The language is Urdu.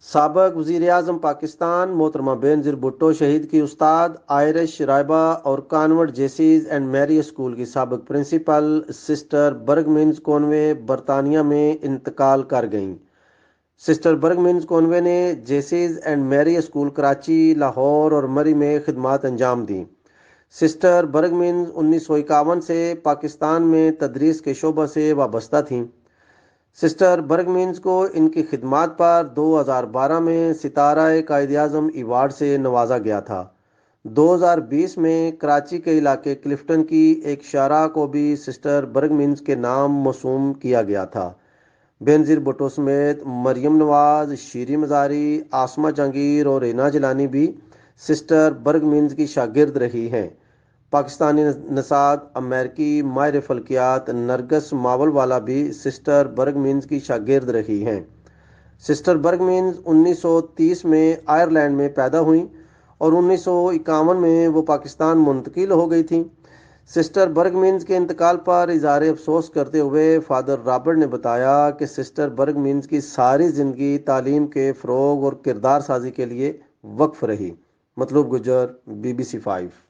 سابق وزیر اعظم پاکستان محترمہ بینظیر بھٹو شہید کی استاد آئرش رائبہ اور کانورٹ جیسیز اینڈ میری اسکول کی سابق پرنسپل سسٹر برگمنز کونوے برطانیہ میں انتقال کر گئیں۔ سسٹر برگمنز کونوے نے جیسیز اینڈ میری اسکول کراچی، لاہور اور مری میں خدمات انجام دیں۔ سسٹر برگمنز 1951 سے پاکستان میں تدریس کے شعبہ سے وابستہ تھیں۔ سسٹر برگمنز کو ان کی خدمات پر 2012 میں ستارہ قائد اعظم ایوارڈ سے نوازا گیا تھا۔ 2020 میں کراچی کے علاقے کلفٹن کی ایک شاہراہ کو بھی سسٹر برگمنز کے نام موسوم کیا گیا تھا۔ بینظیر بھٹو سمیت مریم نواز، شیریں مزاری، آسمہ جہانگیر اور رینا جیلانی بھی سسٹر برگمنز کی شاگرد رہی ہیں۔ پاکستانی نژاد امریکی ماہر فلکیات نرگس ماول والا بھی سسٹر برگمنز کی شاگرد رہی ہیں۔ سسٹر برگمنز 1930 میں آئرلینڈ میں پیدا ہوئیں اور 1951 میں وہ پاکستان منتقل ہو گئی تھیں۔ سسٹر برگمنز کے انتقال پر اظہار افسوس کرتے ہوئے فادر رابرٹ نے بتایا کہ سسٹر برگمنز کی ساری زندگی تعلیم کے فروغ اور کردار سازی کے لیے وقف رہی۔ مطلوب گجر، BBC 5۔